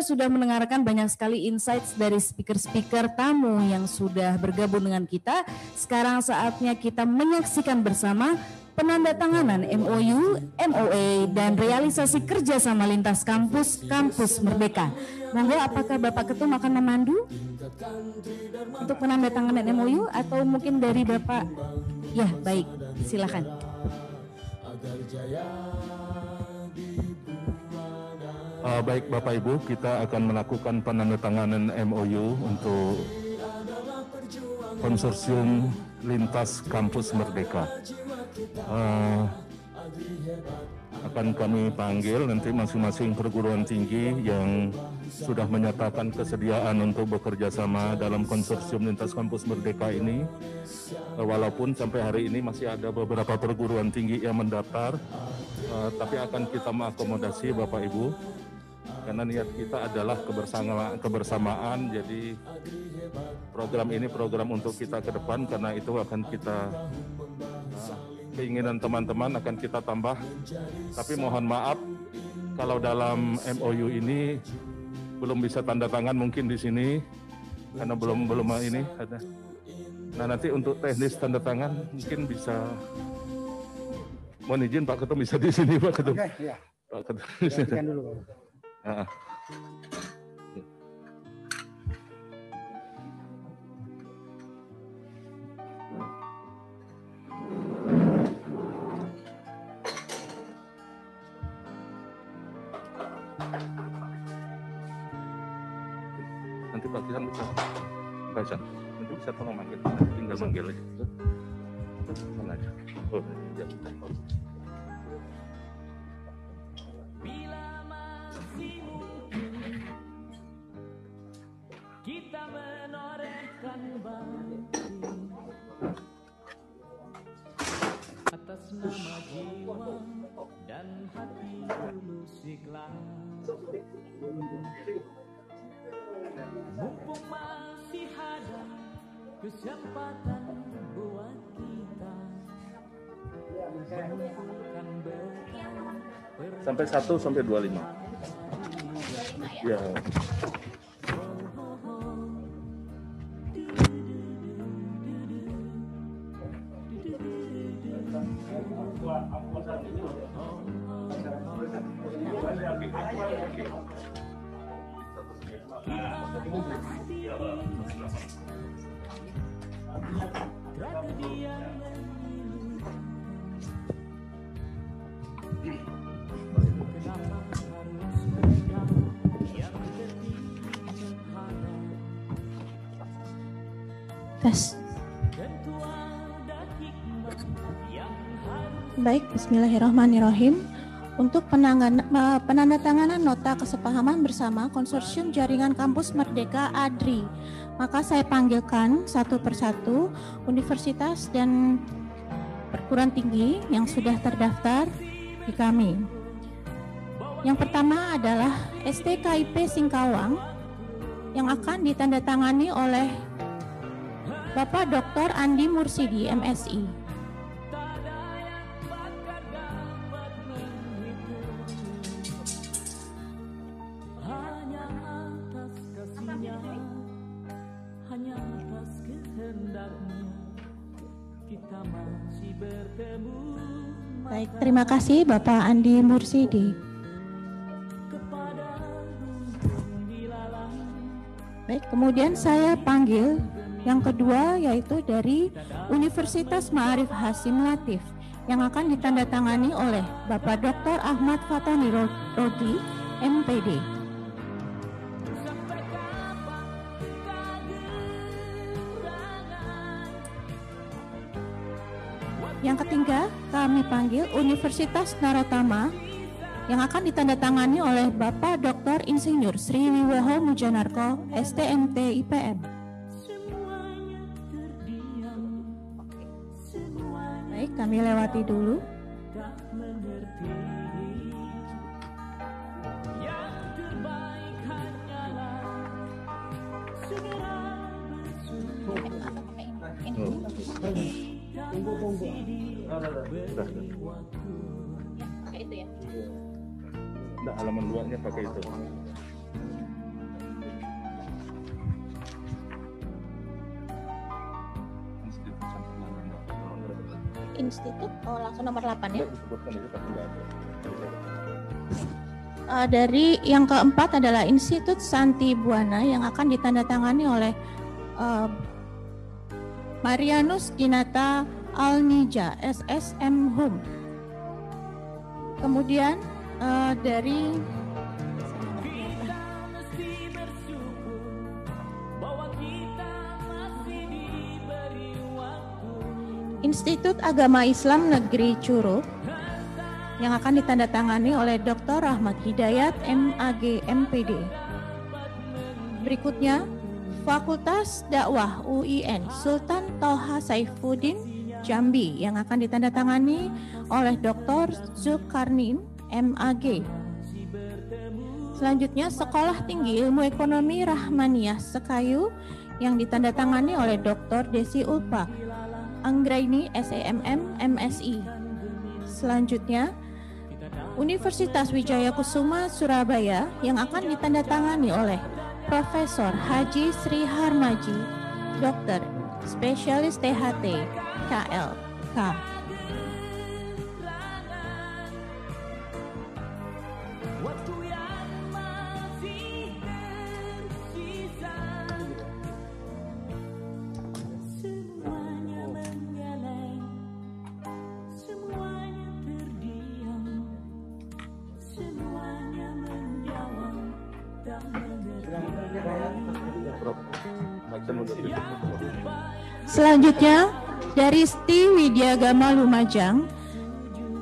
sudah mendengarkan banyak sekali insights dari speaker-speaker tamu yang sudah bergabung dengan kita. Sekarang saatnya kita menyaksikan bersama penandatanganan MOU, MOA, dan realisasi kerjasama lintas kampus, Kampus Merdeka. Monggo, apakah Bapak Ketum akan memandu untuk penandatanganan MOU atau mungkin dari Bapak? Ya, baik, silakan. Baik Bapak Ibu, kita akan melakukan penandatanganan MOU untuk konsorsium lintas kampus Merdeka. Akan kami panggil nanti masing-masing perguruan tinggi yang sudah menyatakan kesediaan untuk bekerja sama dalam konsorsium lintas kampus Merdeka ini. Walaupun sampai hari ini masih ada beberapa perguruan tinggi yang mendaftar, tapi akan kita mengakomodasi Bapak Ibu. Karena niat kita adalah kebersamaan, jadi program ini program untuk kita ke depan, karena itu akan kita keinginan teman-teman akan kita tambah. Tapi mohon maaf kalau dalam MOU ini belum bisa tanda tangan mungkin di sini karena belum ini ada. Nah, nanti untuk teknis tanda tangan mungkin bisa, mohon izin Pak Ketum bisa di sini Pak Ketum. Oke, ya. Pak Ketum di sini. Dulu. Nanti Pak Kisan bisa baca, nanti bisa tolong manggil, tinggal manggil aja. Mana aja? Oh, ya. Kita menorehkan bakti atas nama jiwa dan hati tulus ikhlas. Mumpung masih ada kesempatan buat kita mengumpulkan berkah Sampai 1 sampai 25. Ya. Tes. Baik, bismillahirrahmanirrahim. Untuk penandatanganan nota kesepahaman bersama Konsorsium Jaringan Kampus Merdeka ADRI, maka saya panggilkan satu persatu universitas dan perguruan tinggi yang sudah terdaftar di kami. Yang pertama adalah STKIP Singkawang yang akan ditandatangani oleh Bapak Dr. Andi Mursidi, MSI. Baik, terima kasih Bapak Andi Mursidi. Baik, kemudian saya panggil yang kedua yaitu dari Universitas Ma'arif Hasim Latif yang akan ditandatangani oleh Bapak Dr. Ahmad Fatani Rodi, MPD. Yang ketiga, kami panggil Universitas Naratama yang akan ditandatangani oleh Bapak Dr. Insinyur Sri Wiwaho Mujanarko, STMT IPM. Baik, kami lewati dulu. Pakai itu ya? Halaman luarnya pakai itu. institut, langsung nomor 8 ya. Disebutkan itu tapi nggak ada. Dari yang keempat adalah Institut Santi Buana yang akan ditandatangani oleh Marianus Ginata Alnija, SSM Hum. Kemudian dari Institut Agama Islam Negeri Curug yang akan ditandatangani oleh Dr. Rahmat Hidayat, MAG, MPD. Berikutnya, Fakultas Dakwah UIN Sultan Toha Saifuddin Jambi yang akan ditandatangani oleh Dr. Zulkarnin, MAG. Selanjutnya, Sekolah Tinggi Ilmu Ekonomi Rahmaniyah Sekayu yang ditandatangani oleh Dr. Desi Ulpa Anggraini, SEMM, MSI. Selanjutnya, Universitas Wijaya Kusuma Surabaya yang akan ditandatangani oleh Profesor Haji Sri Harmaji, Dokter, Spesialis THT, KLK. Selanjutnya dari STI Widyagama Lumajang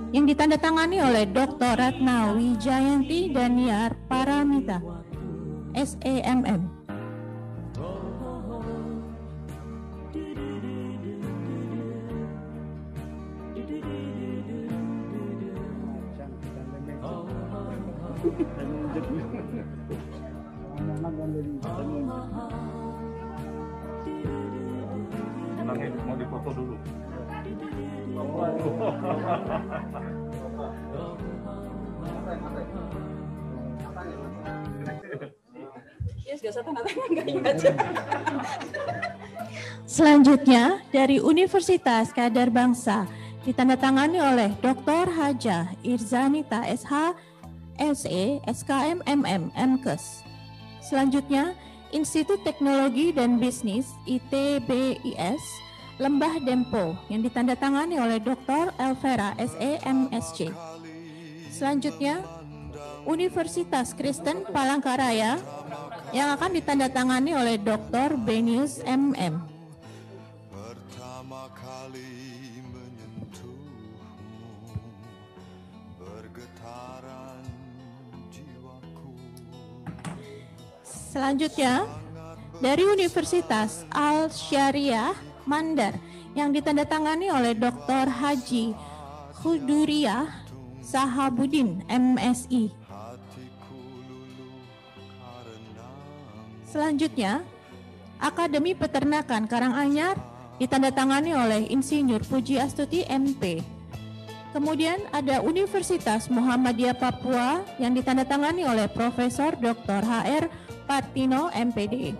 yang ditandatangani oleh Dr. Ratna Wijayanti Daniar Paramita, SEMM. Mau difoto dulu. Selanjutnya dari Universitas Kadar Bangsa ditandatangani oleh Dr. Hajah Irzanita SH, SE, SKM, MM, MKes. Selanjutnya Institut Teknologi dan Bisnis ITBIS Lembah Dempo yang ditandatangani oleh Dr. Elvera SE, MSc. Selanjutnya Universitas Kristen Palangkaraya yang akan ditandatangani oleh Dr. Benius MM. Pertama kali menyentuhmu, bergetaran jiwaku. Selanjutnya dari Universitas Al-Syariah Mandar yang ditandatangani oleh Dr. Haji Khuduriyah Sahabuddin, MSI. Selanjutnya, Akademi Peternakan Karanganyar ditandatangani oleh Insinyur Puji Astuti, MP. Kemudian ada Universitas Muhammadiyah Papua yang ditandatangani oleh Profesor Dr. HR Partino, MPD.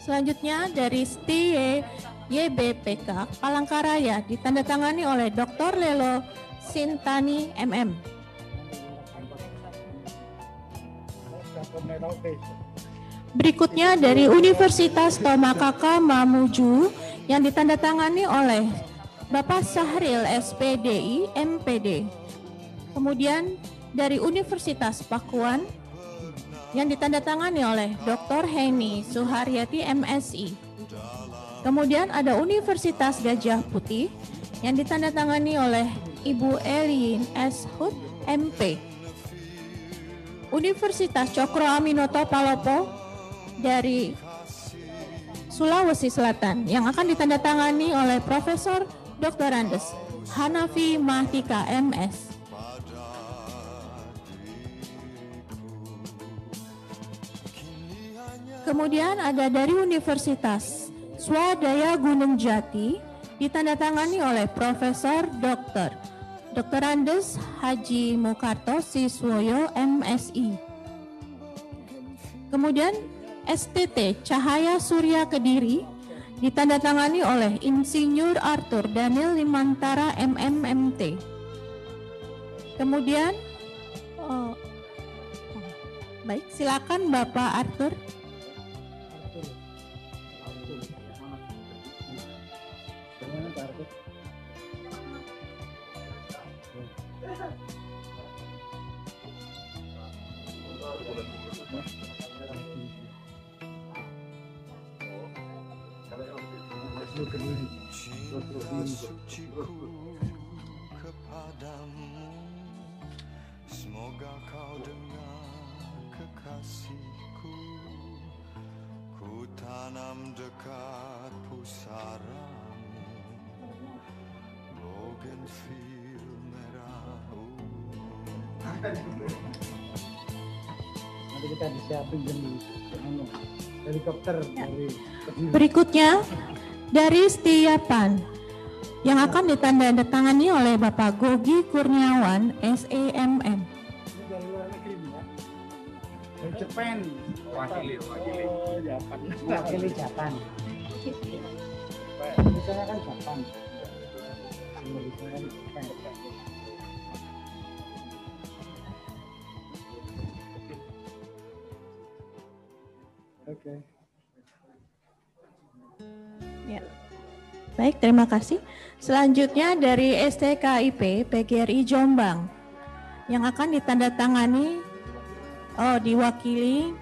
Selanjutnya dari STI YBPK Palangkaraya ditandatangani oleh Dr. Lelo Sintani, MM. Berikutnya dari Universitas Tomakaka Mamuju yang ditandatangani oleh Bapak Sahril SPDI, MPD. Kemudian dari Universitas Pakuan yang ditandatangani oleh Dr. Heni Suharyati, MSI. Kemudian ada Universitas Gajah Putih yang ditandatangani oleh Ibu Elin S. Hud, MP. Universitas Cokro Aminoto Palopo dari Sulawesi Selatan yang akan ditandatangani oleh Profesor Dr. Andes Hanafi Mahtika, MS. Kemudian ada dari Universitas Swadaya Gunung Jati ditandatangani oleh Profesor Dr. Andes Haji Mukarto Siswoyo, MSI. Kemudian STT Cahaya Surya Kediri ditandatangani oleh Insinyur Arthur Daniel Limantara MMMT. Kemudian, baik, silakan Bapak Arthur. Cinta suciku kepadamu, semoga kau dengar kekasihku. Ku tanam dekat pusaramu bougainville merah ungu. Nanti kita disiapin helikopter dari Berikutnya dari Setiapan yang akan ditandatangani oleh Bapak Gogi Kurniawan SEMM. dari luar negeri ya. Dari Jepang. Wakili Jepang. Misalnya kan Jepang. Oke. Ya. Baik, terima kasih. Selanjutnya dari STKIP PGRI Jombang yang akan ditandatangani diwakili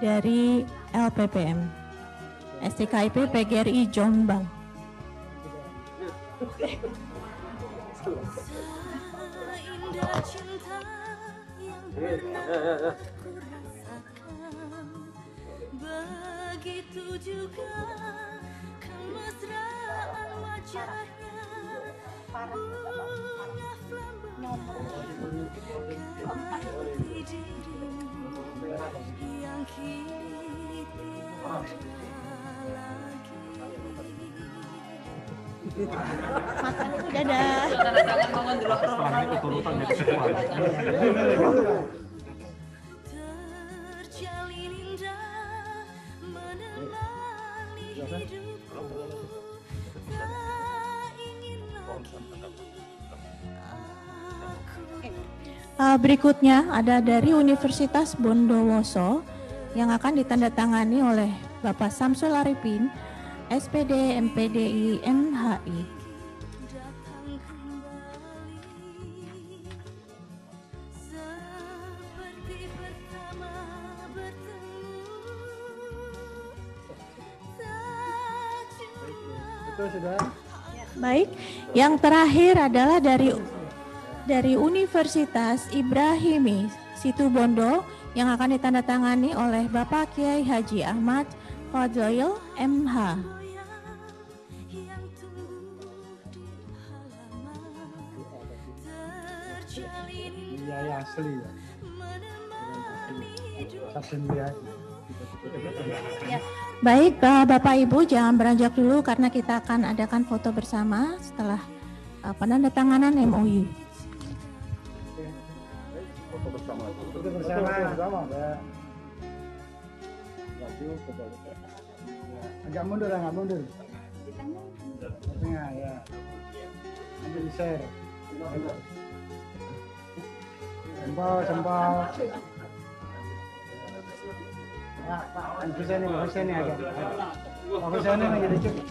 dari LPPM. STKIP PGRI Jombang. Seindah cinta yang pernah kurasakan, begitu juga kemesraan wajahnya, bunga flamboyan seperti dirimu yang kini tiada lagi. Dadah. Terjalin indah menemani hidupku, tak ingin lagi aku. Berikutnya ada dari Universitas Bondowoso yang akan ditandatangani oleh Bapak Samsul Arifin, SPD MPDI MHI. Datang kembali seperti pertama bertemu, tak cuma Betul sudah. Baik, yang terakhir adalah dari Universitas Ibrahimi Situbondo yang akan ditandatangani oleh Bapak Kiai Haji Ahmad Fadzail MH. yang tumbuh di halaman, terjalin Biaya asli ya. menemani hidup. Sasendria. Baik, Bapak Ibu jangan beranjak dulu karena kita akan adakan foto bersama setelah penandatanganan MOU. Foto bersama. Agak mundur, agak mundur. Tengah ya. Nanti di share. Sempal. Ya, Pak, Hussein agak. Pak Hussein ini jadi cukup.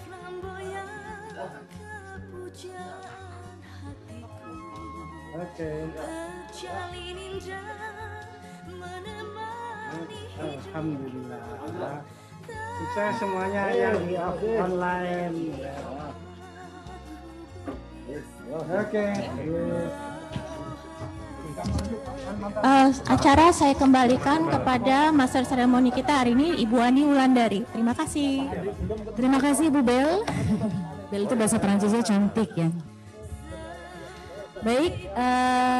Flamboyan kepujaan hatiku, Oke. terjalin indah menemani hidup. Alhamdulillah. Sukses semuanya yang di online. Oke. Acara saya kembalikan kepada master seremoni kita hari ini, Ibu Ani Wulandari. Terima kasih. Terima kasih Bu Bel. Bel itu bahasa Perancisnya cantik ya. Baik,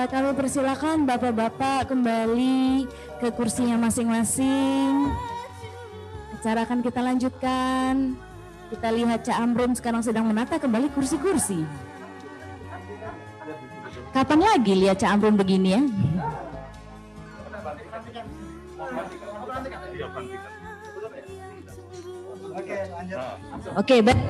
kami persilakan bapak-bapak kembali ke kursinya masing-masing. Acara akan kita lanjutkan. Kita lihat Cak Amrun sekarang sedang menata kembali kursi-kursi. Kapan lagi lihat Cak Amrun begini ya? Oke, baik.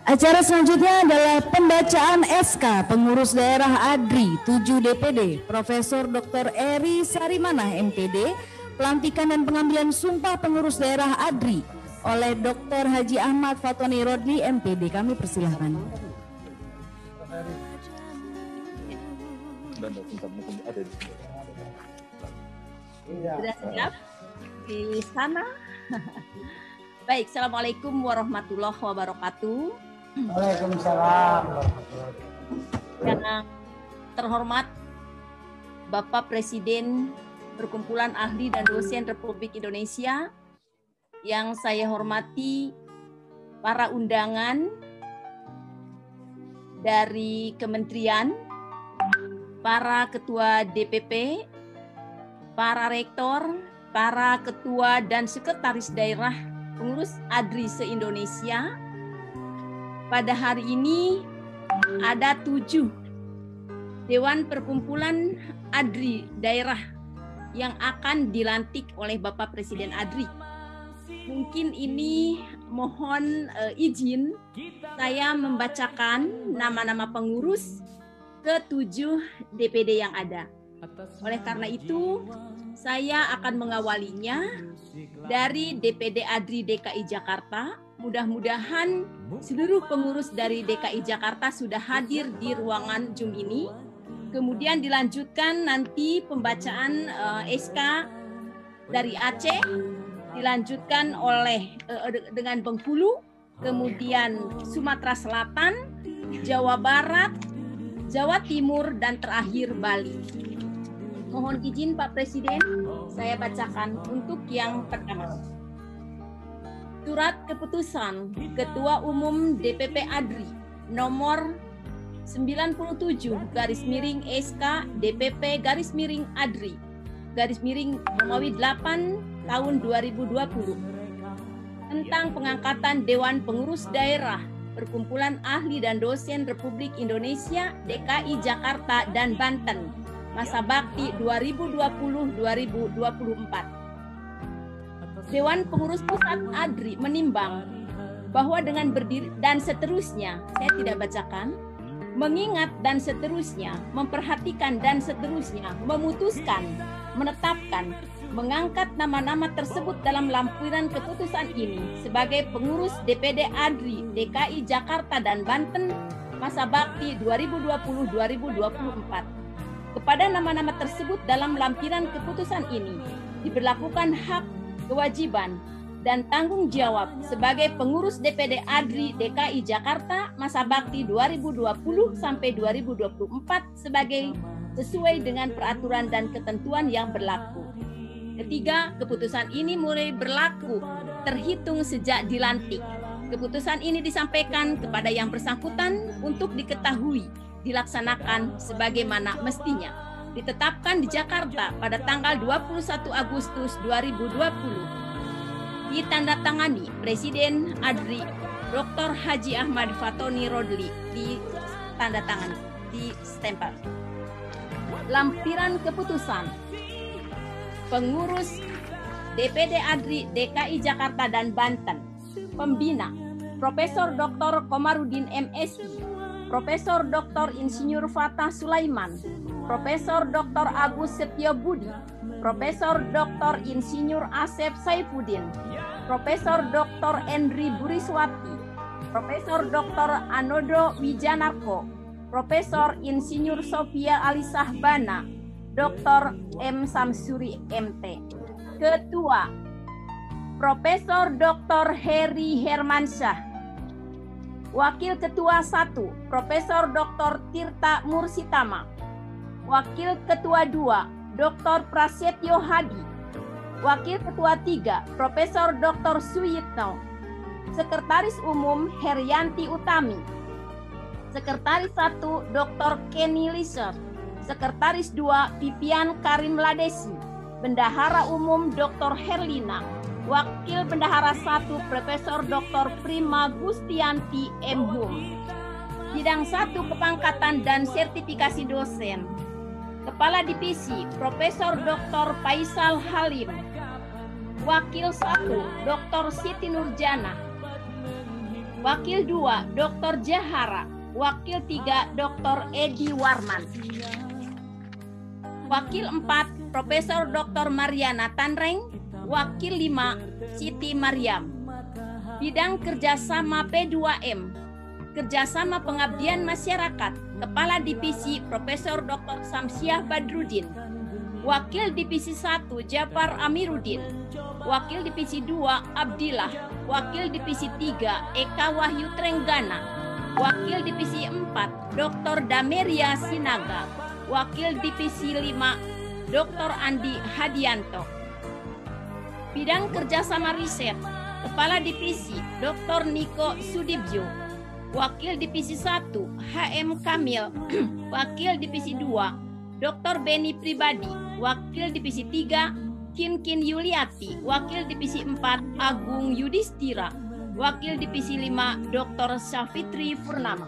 Acara selanjutnya adalah pembacaan SK Pengurus Daerah ADRI 7 DPD Profesor Dr. Eri Sarimana MPD, pelantikan dan pengambilan sumpah pengurus daerah ADRI oleh Dr. Haji Ahmad Fatoni Rodli MPD. Kami persilahkan. Sudah siap di sana? Baik, Assalamualaikum warahmatullahi wabarakatuh. Waalaikumsalam. Yang terhormat Bapak Presiden Perkumpulan Ahli dan Dosen Republik Indonesia, yang saya hormati para undangan dari kementerian, para ketua DPP, para rektor, para ketua dan sekretaris daerah pengurus ADRI se-Indonesia. Pada hari ini ada 7 Dewan Perkumpulan ADRI daerah yang akan dilantik oleh Bapak Presiden ADRI. Mungkin ini mohon izin saya membacakan nama-nama pengurus ke-7 DPD yang ada. Oleh karena itu, saya akan mengawalinya dari DPD ADRI DKI Jakarta. Mudah-mudahan seluruh pengurus dari DKI Jakarta sudah hadir di ruangan Zoom ini. Kemudian dilanjutkan nanti pembacaan SK dari Aceh, dilanjutkan oleh dengan Bengkulu, kemudian Sumatera Selatan, Jawa Barat, Jawa Timur, dan terakhir Bali. Mohon izin Pak Presiden, saya bacakan untuk yang pertama. Surat Keputusan Ketua Umum DPP ADRI nomor 97 SK DPP ADRI Romawi 8 tahun 2020 tentang pengangkatan Dewan Pengurus Daerah Perkumpulan Ahli dan Dosen Republik Indonesia DKI Jakarta dan Banten masa bakti 2020-2024. Dewan Pengurus Pusat ADRI menimbang bahwa dengan berdiri dan seterusnya, saya tidak bacakan, mengingat dan seterusnya, memperhatikan dan seterusnya, memutuskan, menetapkan, mengangkat nama-nama tersebut dalam lampiran keputusan ini sebagai pengurus DPD ADRI DKI Jakarta dan Banten masa bakti 2020-2024. Kepada nama-nama tersebut dalam lampiran keputusan ini diberlakukan hak, kewajiban, dan tanggung jawab sebagai pengurus DPD ADRI DKI Jakarta masa bakti 2020 sampai 2024 sebagai sesuai dengan peraturan dan ketentuan yang berlaku. Ketiga, keputusan ini mulai berlaku terhitung sejak dilantik. Keputusan ini disampaikan kepada yang bersangkutan untuk diketahui, dilaksanakan sebagaimana mestinya. Ditetapkan di Jakarta pada tanggal 21 Agustus 2020. Ditandatangani Presiden ADRI Dr. Haji Ahmad Fatoni Rodli, ditandatangani, di stempel. Lampiran keputusan pengurus DPD ADRI DKI Jakarta dan Banten. Pembina Profesor Dr. Komarudin MSI, Profesor Dr. Insinyur Fatah Sulaiman, Profesor Dr. Agus Setiobudi, Profesor Dr. Insinyur Asep Saifuddin, Profesor Dr. Endri Buriswati, Profesor Dr. Anodo Wijanarko, Profesor Insinyur Sofia Alisah Bana, Dr. M. Samsuri MT. Ketua Profesor Dr. Heri Hermansyah. Wakil Ketua 1, Profesor Dr. Tirta Mursitama. Wakil Ketua 2, Dr. Prasetyo Hadi. Wakil Ketua 3, Profesor Dr. Suyitno. Sekretaris Umum Herianti Utami. Sekretaris 1, Dr. Kenny Liser. Sekretaris 2, Vivian Karim Ladesi. Bendahara Umum Dr. Herlina. Wakil Bendahara 1, Profesor Dr. Prima Gustianti M. Hum. Bidang 1 Kepangkatan dan Sertifikasi Dosen. Kepala Divisi Profesor Dr. Faisal Halim. Wakil 1 Dr. Siti Nurjana. Wakil 2 Dr. Jahara. Wakil 3 Dr. Edi Warman. Wakil 4 Profesor Dr. Mariana Tanreng. Wakil 5 Siti Maryam. Bidang kerjasama P2M. Kerjasama Pengabdian Masyarakat. Kepala Divisi Profesor Dr. Samsiah Badrudin. Wakil Divisi 1 Jafar Amiruddin. Wakil Divisi 2 Abdillah. Wakil Divisi 3 Eka Wahyu Trenggana. Wakil Divisi 4 Dr. Dameria Sinaga. Wakil Divisi 5 Dr. Andi Hadianto. Bidang kerjasama riset. Kepala Divisi Dr. Niko Sudibjo. Wakil Divisi 1 HM Kamil. Wakil Divisi 2 Dr. Beni Pribadi. Wakil Divisi 3 Kinkin Yuliati. Wakil Divisi 4 Agung Yudhistira. Wakil Divisi 5 Dr. Syafitri Purnama.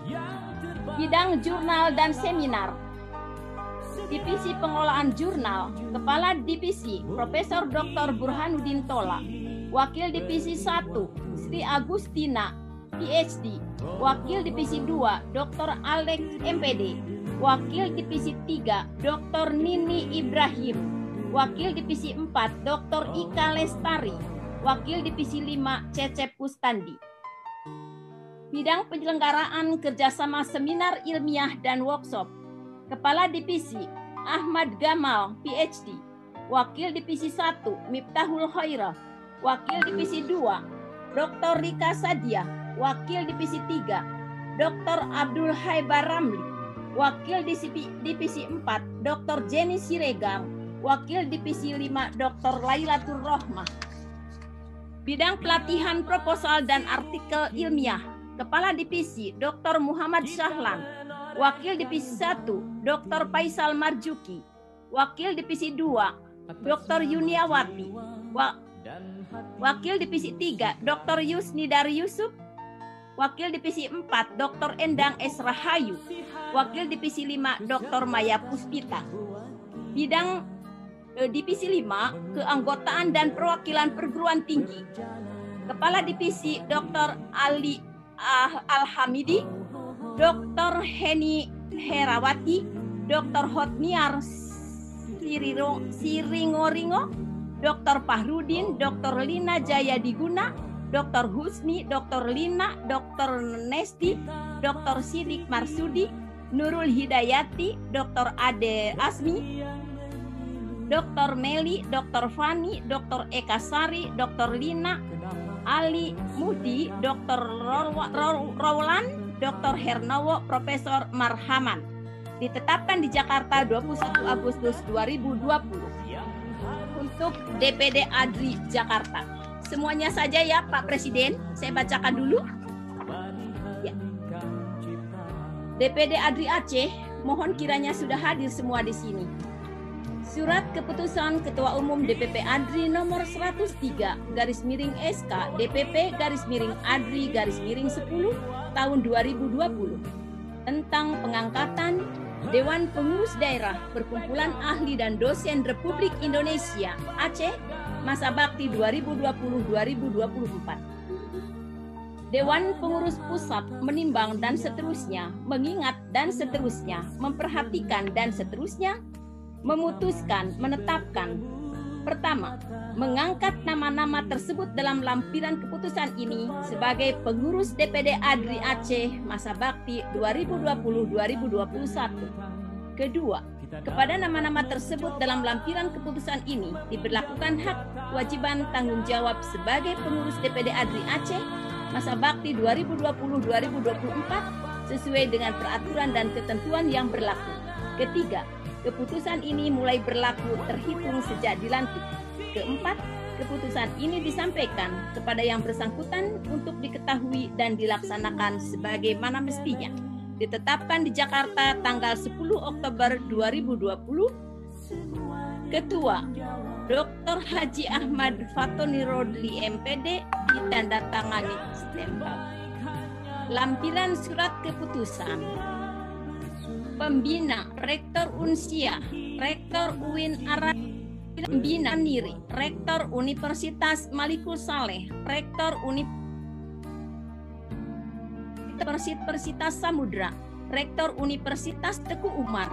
Bidang jurnal dan seminar. Divisi Pengelolaan Jurnal. Kepala Divisi Profesor Dr. Burhanuddin Tola. Wakil Divisi 1 Sri Agustina PhD. Wakil Divisi 2 Dr. Alex MPD. Wakil Divisi 3 Dr. Nini Ibrahim. Wakil Divisi 4 Dr. Ika Lestari. Wakil Divisi 5 Cecep Pustandi. Bidang penyelenggaraan kerjasama seminar ilmiah dan workshop. Kepala Divisi Ahmad Gamal PhD. Wakil Divisi 1 Miftahul Khairah. Wakil Divisi 2 Dr. Rika Sadia. Wakil Divisi 3 Dr. Abdul Haibar Ramli. Wakil Divisi 4 Dr. Jenny Siregar. Wakil Divisi 5 Dr. Lailatul Rohmah. Bidang pelatihan proposal dan artikel ilmiah. Kepala Divisi Dr. Muhammad Syahlan. Wakil Divisi 1 Dr. Faisal Marjuki. Wakil Divisi 2 Dr. Yuniawati. Wakil Divisi 3 Dr. Yusnidar Yusuf. Wakil Divisi 4 Dr. Endang S. Rahayu. Wakil Divisi 5 Dr. Maya Puspita. Bidang Divisi 5 Keanggotaan dan Perwakilan Perguruan Tinggi. Kepala Divisi Dr. Ali Alhamidi. Dr. Heni Herawati. Dr. Hotniar Siringoringo. Dr. Fahrudin. Dr. Lina Jaya Diguna. Dr. Husni, Dr. Lina, Dr. Nesti, Dr. Sidik Marsudi, Nurul Hidayati, Dr. Ade Asmi, Dr. Meli, Dr. Fani, Dr. Eka Sari, Dr. Lina, Ali Mudi, Dr. Raulan, Dr. Hernowo, Profesor Marhaman. Ditetapkan di Jakarta 21 Agustus 2020 untuk DPD ADRI Jakarta. Semuanya saja ya Pak Presiden, saya bacakan dulu. Ya. DPD ADRI Aceh, mohon kiranya sudah hadir semua di sini. Surat keputusan Ketua Umum DPP ADRI nomor 103/SK DPP ADRI 10 tahun 2020 tentang pengangkatan Dewan Pengurus Daerah Perkumpulan Ahli dan Dosen Republik Indonesia Aceh masa bakti 2020-2024. Dewan Pengurus Pusat menimbang dan seterusnya, mengingat dan seterusnya, memperhatikan dan seterusnya, memutuskan, menetapkan. Pertama, mengangkat nama-nama tersebut dalam lampiran keputusan ini sebagai pengurus DPD ADRI Aceh masa bakti 2020-2021. Kedua, kepada nama-nama tersebut dalam lampiran keputusan ini diberlakukan hak kewajiban tanggung jawab sebagai pengurus DPD ADRI Aceh masa bakti 2020-2024 sesuai dengan peraturan dan ketentuan yang berlaku. Ketiga, keputusan ini mulai berlaku terhitung sejak dilantik. Keempat, keputusan ini disampaikan kepada yang bersangkutan untuk diketahui dan dilaksanakan sebagaimana mestinya. Ditetapkan di Jakarta tanggal 10 Oktober 2020. Ketua Dr. Haji Ahmad Fatoni Rodli MPD ditandatangani stempel. Lampiran surat keputusan. Pembina Rektor Unsia, Rektor UIN Arab, Pembina Niri, Rektor Universitas Malikul Saleh, Rektor Universitas Samudra, Rektor Universitas Teguh Umar,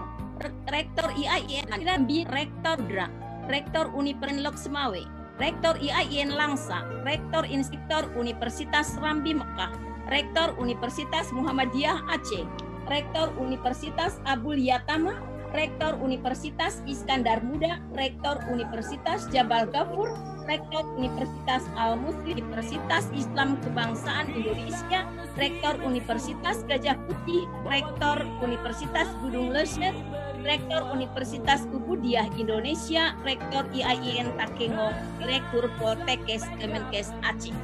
Rektor IAIN Rambi, Rektor Dra, Rektor Universitas Loksmawe, Rektor IAIN Langsa, Rektor Inspektor Universitas Rambi Mekah, Rektor Universitas Muhammadiyah Aceh, Rektor Universitas Abul Yatama, Rektor Universitas Iskandar Muda, Rektor Universitas Jabal Ghafur, Rektor Universitas Al-Muslim, Universitas Islam Kebangsaan Indonesia, Rektor Universitas Gajah Putih, Rektor Universitas Gunung Leuser, Rektor Universitas Ubudiah Indonesia, Rektor IAIN Takengo, Direktur Poltekkes Kemenkes Aceh.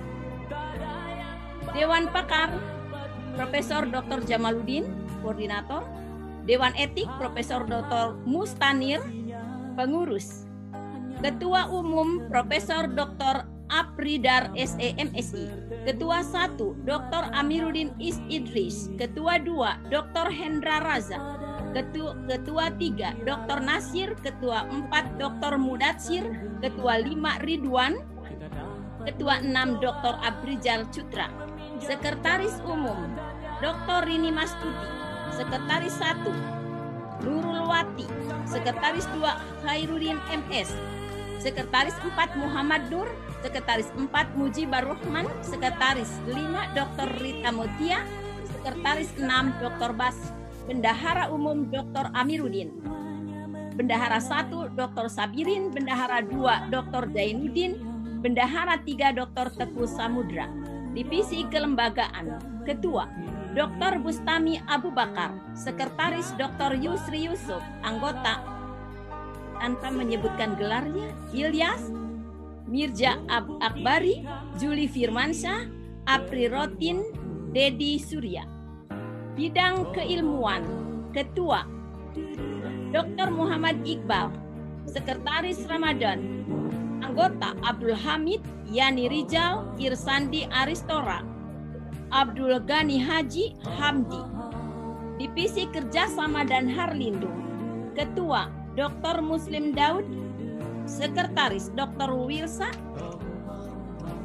Dewan Pakar Profesor Dr. Jamaluddin, Koordinator. Dewan Etik Profesor Dr. Mustanir, Pengurus. Ketua Umum Profesor Dr. Apridar SEMSI. Ketua 1 Dr. Amiruddin Idris. Ketua 2 Dr. Hendra Raza. Ketua 3 Dr. Nasir. Ketua 4 Dr. Mudatsir. Ketua 5 Ridwan. Ketua 6 Dr. Abrijal Cutra. Sekretaris Umum Dr. Rini Mastuti. Sekretaris 1 Nurul Wati. Sekretaris 2 Khairuddin MS. Sekretaris 4 Muhammad Nur. Sekretaris 4 Mujibur Rahman. Sekretaris 5 Dr. Rita Mutia. Sekretaris 6 Dr. Bas. Bendahara Umum Dr. Amiruddin. Bendahara 1 Dr. Sabirin. Bendahara 2 Dr. Zainuddin. Bendahara 3 Dr. Teguh Samudra. Divisi Kelembagaan. Ketua Dr. Bustami Abu Bakar. Sekretaris Dr. Yusri Yusuf. Anggota tanpa menyebutkan gelarnya Ilyas, Mirja Akbari, Juli Firmansyah, Apri Rotin, Dedi Surya. Bidang Keilmuan. Ketua Dr. Muhammad Iqbal. Sekretaris Ramadan. Anggota Abdul Hamid, Yani Rijal, Irsandi Aristora, Abdul Ghani Haji Hamdi. Divisi Kerjasama dan Harlindo. Ketua Dr. Muslim Daud. Sekretaris Dr. Wilsa.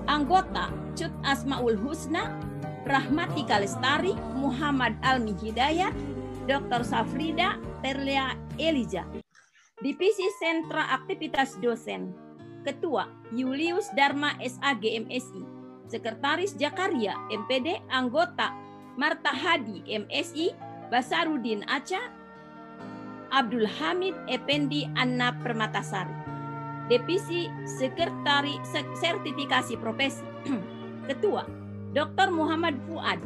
Anggota Cut Asmaul Husna, Rahmati Kalestari, Muhammad Almi Hidayat, Dr. Safrida Terlia Eliza. Divisi Sentra Aktivitas Dosen. Ketua Julius Dharma SAG MSI. Sekretaris Jakaria MPD. Anggota Marta Hadi MSI, Basarudin Aca, Abdul Hamid Effendi Anna Permatasari. Divisi Sekretari Sertifikasi Profesi. Ketua Dr. Muhammad Fuad.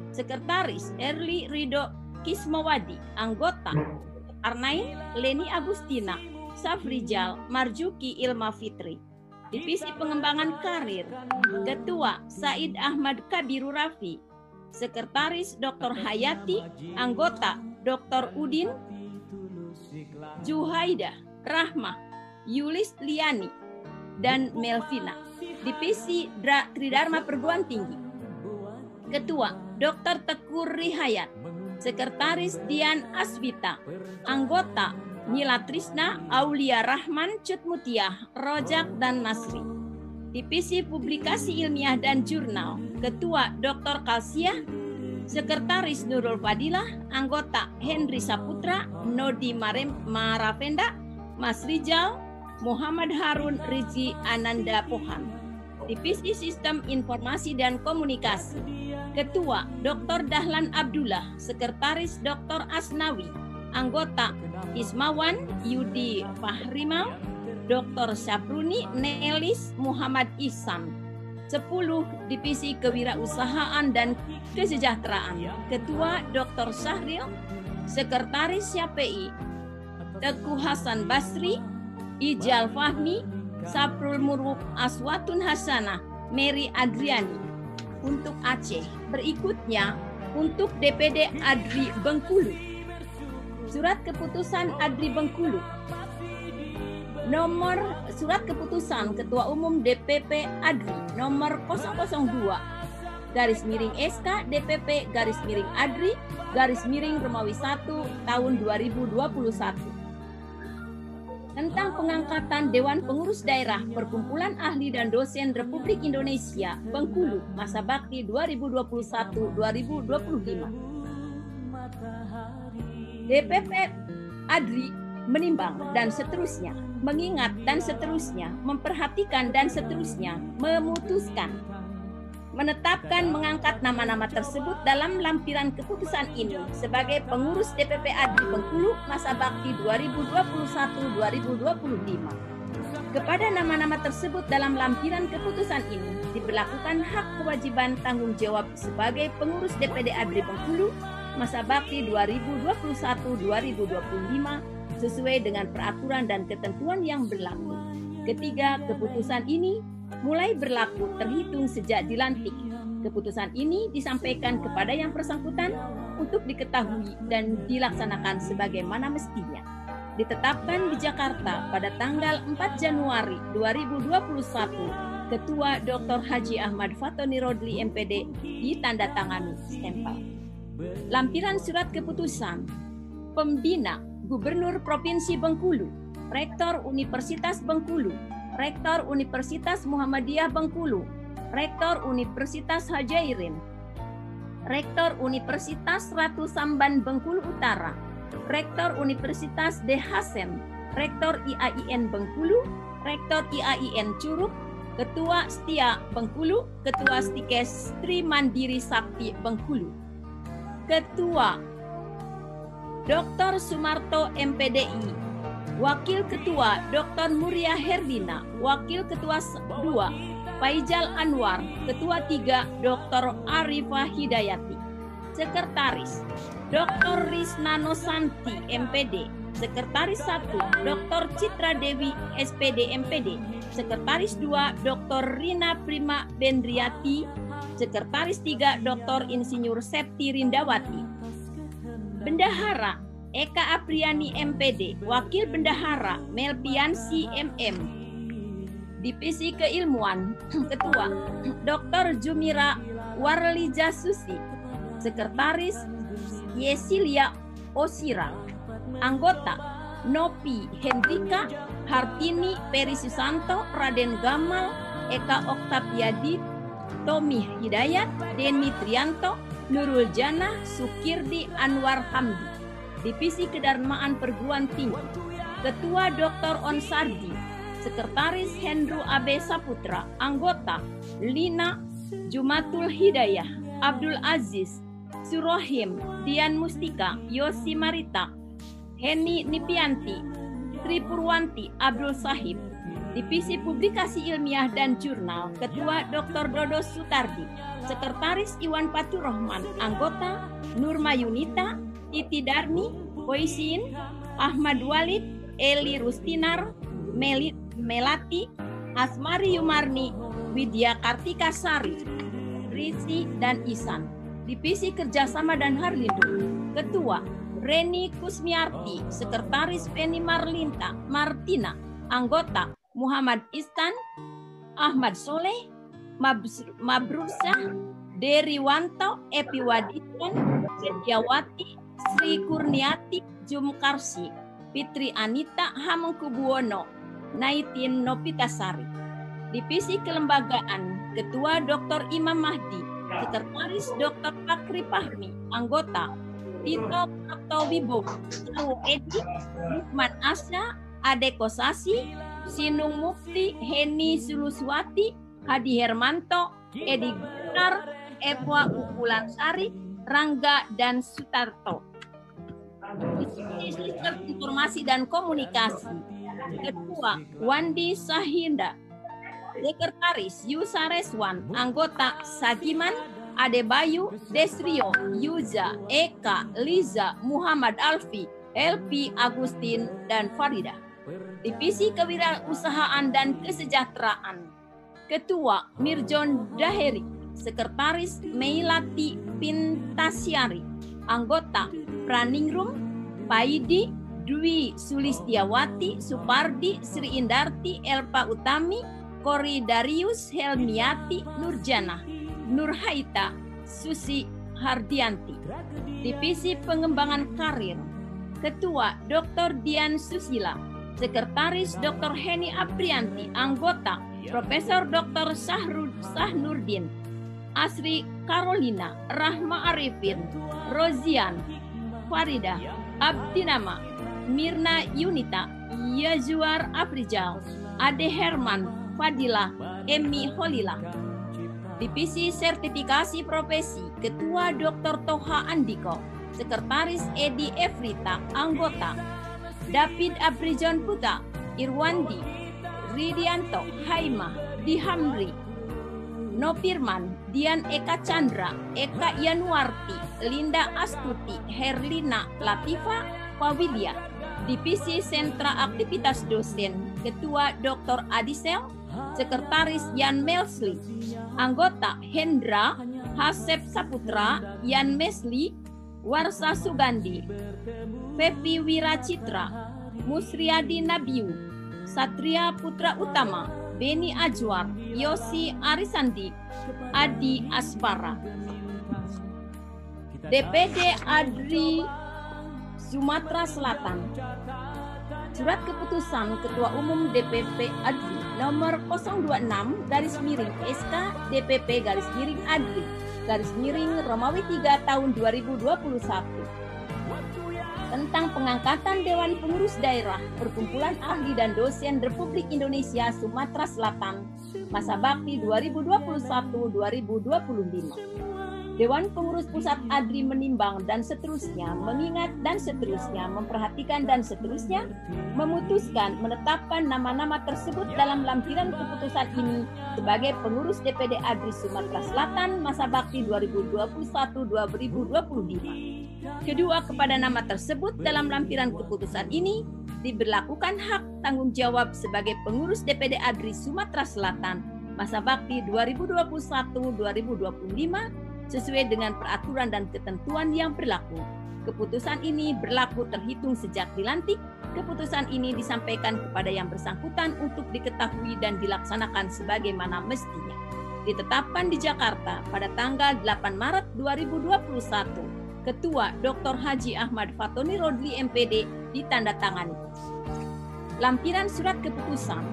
Sekretaris Erli Ridho Kismawadi. Anggota Arnain Leni Agustina, Safrijal Marjuki Ilma Fitri. Divisi Pengembangan Karir. Ketua Said Ahmad Kabiru Rafi. Sekretaris Dr. Hayati. Anggota Dr. Udin, Juhaida, Rahmah, Yulis Liani, dan Melvina. Divisi Tridharma Perguruan Tinggi. Ketua Dr. Tekur Rihayat. Sekretaris Dian Aswita. Anggota Nila Trisna, Aulia Rahman, Cut Mutiah, Rojak, dan Nasri. Divisi Publikasi Ilmiah dan Jurnal. Ketua Dr. Kalsia. Sekretaris Nurul Fadilah. Anggota Henry Saputra, Nodi Marafenda, Mas Rijal, Muhammad Harun Rizki Ananda Pohan. Divisi Sistem Informasi dan Komunikasi. Ketua Dr. Dahlan Abdullah. Sekretaris Dr. Asnawi. Anggota Ismawan Yudi Fahrimal, Dr. Syapruni Nelis Muhammad Ihsan. 10 Divisi Kewirausahaan dan Kesejahteraan. Ketua Dr. Syahril. Sekretaris SYAPI Teguh Hasan Basri, Ijal Fahmi, Saprul Murub Aswatun Hasanah, Mary Adriani. Untuk Aceh. Berikutnya untuk DPD Adri Bengkulu. Surat keputusan Adri Bengkulu. Nomor surat keputusan Ketua Umum DPP Adri nomor 002 /SK DPP /ADRI Romawi 1 tahun 2021 tentang pengangkatan Dewan Pengurus Daerah Perkumpulan Ahli dan Dosen Republik Indonesia Bengkulu masa bakti 2021-2025. DPP ADRI menimbang dan seterusnya, mengingat dan seterusnya, memperhatikan dan seterusnya, memutuskan, menetapkan mengangkat nama-nama tersebut dalam lampiran keputusan ini sebagai pengurus DPP ADRI Bengkulu masa bakti 2021-2025. Kepada nama-nama tersebut dalam lampiran keputusan ini diberlakukan hak kewajiban tanggung jawab sebagai pengurus DPD ADRI Bengkulu masa bakti 2021-2025 sesuai dengan peraturan dan ketentuan yang berlaku. Ketiga, keputusan ini mulai berlaku terhitung sejak dilantik. Keputusan ini disampaikan kepada yang bersangkutan untuk diketahui dan dilaksanakan sebagaimana mestinya. Ditetapkan di Jakarta pada tanggal 4 Januari 2021, Ketua Dr. Haji Ahmad Fatoni Rodli MPD ditandatangani stempel. Lampiran surat keputusan Pembina Gubernur Provinsi Bengkulu, Rektor Universitas Bengkulu, Rektor Universitas Muhammadiyah Bengkulu, Rektor Universitas Hajairin, Rektor Universitas Ratu Samban Bengkulu Utara, Rektor Universitas De Hasen, Rektor IAIN Bengkulu, Rektor IAIN Curug, Ketua Setia Bengkulu, Ketua Stikes Tri Mandiri Sakti Bengkulu, Ketua Dr. Sumarto MPDI, Wakil Ketua Dr. Muria Herdina, Wakil Ketua 2 Faizal Anwar, Ketua 3 Dr. Arifah Hidayati, Sekretaris Dr. Risna Nosanti MPD, Sekretaris 1 Dr. Citra Dewi SPD MPD, Sekretaris 2 Dr. Rina Prima Bendriati, Sekretaris 3 Dr. Insinyur Septi Rindawati, Bendahara Eka Apriani MPD, Wakil Bendahara Melpiansi MM, Divisi Keilmuan, Ketua Dr. Jumira Warlija Susi, Sekretaris Yesilia Osira, Anggota Nopi Hendrika, Hartini Peri Susanto, Raden Gamal, Eka Oktaviadi, Tommy Hidayat, Denny Trianto, Nurul Jana, Sukirdi Anwar Hamdi. Divisi Kedarmaan Perguruan Tinggi, Ketua Dr. Onsardi, Sekretaris Hendru Abe Saputra, Anggota Lina Jumatul Hidayah, Abdul Aziz, Surohim, Dian Mustika, Yosi Marita, Heni Nipianti, Tri Purwanti, Abdul Sahib. Divisi Publikasi Ilmiah dan Jurnal, Ketua Dr. Dodo Sutardi, Sekretaris Iwan Faturrahman, Anggota Nurma Yunita, Titi Darni, Poisin, Ahmad Walid, Eli Rustinar, Melati, Asmari Yumarni, Widya Kartika Sari, Risi dan Isan. Divisi Kerjasama dan Harlindo, Ketua Reni Kusmiarti, Sekretaris Penny Martina, Anggota Muhammad Istan, Ahmad Soleh, Mabrursyah, Deriwanto, Epi Wadisan, Setiawati, Sri Kurniati, Jumkarsi, Fitri Anita Hamengkubuwono, Naitin Nopitasari. Divisi Kelembagaan, Ketua Dr. Imam Mahdi, Sekretaris Dr. Fakri Fahmi, Anggota Tito Wibowo, Edi, Lukman Asya, Ade Kosasi, Sinung Mukti, Heni Suluswati, Hadi Hermanto, Edi Gunar, Ewa Ukulansari, Rangga dan Sutarto. Sistem Informasi dan Komunikasi, Ketua Wandi Sahinda, Sekretaris Yusa Reswan, Anggota Sagiman, Adebayu, Desrio, Yuza, Eka, Liza, Muhammad Alfi, LP Agustin, dan Farida. Divisi Kewirausahaan dan Kesejahteraan, Ketua Mirjon Daheri, Sekretaris Meilati Pintasyari, Anggota Praningrum, Paidi, Dwi Sulistiawati, Supardi, Sri Indarti, Elpa Utami, Kori Darius, Helmiati, Nurjana. Nurhaita Susi Hardianti. Divisi Pengembangan Karir, Ketua Dr. Dian Susila. Sekretaris Dr. Heni Aprianti. Anggota Profesor Dr. Sahnurdin, Asri Carolina, Rahma Arifin, Rozian, Farida, Abdinama, Mirna Yunita, Yazuar Afrijal, Ade Herman, Fadila, Emi Holila. Divisi Sertifikasi Profesi, Ketua Dr. Toha Andiko. Sekretaris Edi Efrita. Anggota David Abrijon Puta, Irwandi, Ridianto, Haima, Dihamri, Nopirman, Dian Eka Chandra, Eka Yanuarti, Linda Astuti, Herlina Latifa, Pawilia. Divisi Sentra Aktivitas Dosen, Ketua Dr. Adisel. Sekretaris Yan Melsli. Anggota Hendra, Hasep Saputra, Yan Mesli, Warsa Sugandi, Pepi Wiracitra, Musriadi Nabiu, Satria Putra Utama, Beni Ajwar, Yosi Arisandi, Adi Asbara. DPD ADRI Sumatera Selatan. Surat keputusan Ketua Umum DPP ADRI nomor 026/SK DPP ADRI Romawi 3 tahun 2021 tentang pengangkatan Dewan Pengurus Daerah Perkumpulan Ahli dan Dosen Republik Indonesia Sumatera Selatan masa bakti 2021-2025. Dewan Pengurus Pusat ADRI menimbang dan seterusnya, mengingat dan seterusnya, memperhatikan dan seterusnya, memutuskan menetapkan nama-nama tersebut dalam lampiran keputusan ini sebagai pengurus DPD ADRI Sumatera Selatan masa bakti 2021-2025. Kedua, kepada nama tersebut dalam lampiran keputusan ini diberlakukan hak tanggung jawab sebagai pengurus DPD ADRI Sumatera Selatan masa bakti 2021-2025 sesuai dengan peraturan dan ketentuan yang berlaku. Keputusan ini berlaku terhitung sejak dilantik. Keputusan ini disampaikan kepada yang bersangkutan untuk diketahui dan dilaksanakan sebagaimana mestinya. Ditetapkan di Jakarta pada tanggal 8 Maret 2021. Ketua Dr. Haji Ahmad Fatoni Rodli MPD ditandatangani. Lampiran surat keputusan.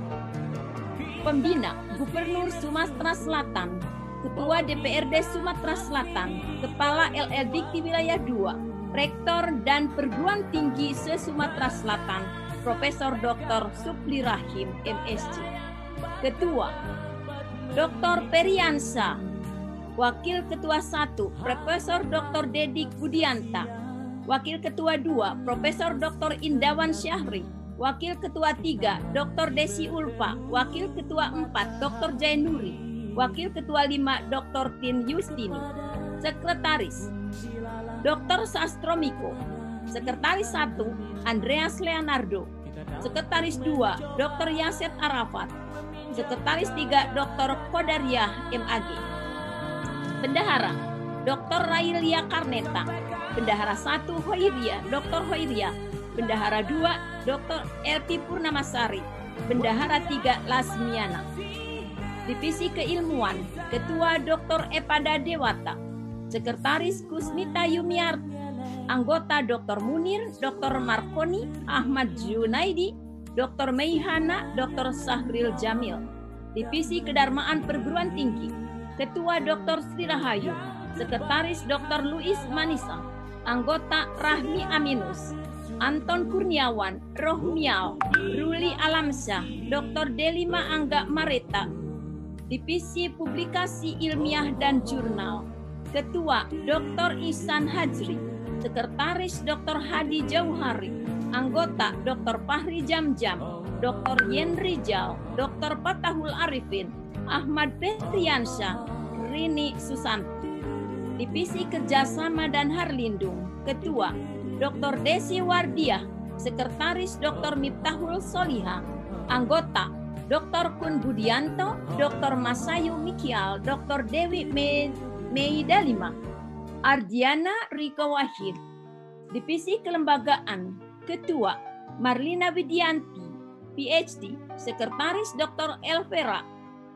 Pembina Gubernur Sumatera Selatan, Ketua DPRD Sumatera Selatan, Kepala LL Dikti Wilayah 2, Rektor dan Perguruan Tinggi se-Sumatera Selatan, Profesor Dr. Supli Rahim, MSc. Ketua Dr. Periansa, Wakil Ketua 1, Profesor Dr. Dedik Budianta, Wakil Ketua 2, Profesor Dr. Indawan Syahri, Wakil Ketua 3, Dr. Desi Ulfa, Wakil Ketua 4, Dr. Jainuri, Wakil Ketua 5, Dr. Tin Yustini. Sekretaris Dr. Sastromiko. Sekretaris 1, Andreas Leonardo. Sekretaris 2, Dr. Yaset Arafat. Sekretaris 3, Dr. Kodariah MAG. Bendahara Dr. Railia Karneta. Bendahara 1, Hoiria, Dr. Hoiria. Bendahara 2, Dr. Elpi Purnamasari. Bendahara 3, Lasmiana. Divisi Keilmuan, Ketua Dr. Epada Dewata. Sekretaris Kusmita Yumiarti. Anggota Dr. Munir, Dr. Markoni, Ahmad Junaidi, Dr. Meihana, Dr. Sahril Jamil. Divisi Kedarmaan Perguruan Tinggi, Ketua Dr. Sri Rahayu. Sekretaris Dr. Luis Manisa. Anggota Rahmi Aminus, Anton Kurniawan, Rohmial, Ruli Alamsyah, Dr. Delima Angga Mareta. Divisi Publikasi Ilmiah dan Jurnal, Ketua Dr. Ihsan Hajri. Sekretaris Dr. Hadi Jauhari. Anggota Dr. Fahri Jamjam, Dr. Yen Rijal, Dr. Patahul Arifin, Ahmad Fetriansyah, Rini Susanti. Divisi Kerjasama dan Harlindung, Ketua Dr. Desi Wardiah. Sekretaris Dr. Miftahul Soliha. Anggota Dr. Kun Budianto, Dr. Masayu Mikial, Dr. Dewi Meidalima, Ardiana Riko Wahid. Divisi Kelembagaan, Ketua Marlina Widianti, PhD. Sekretaris Dr. Elvera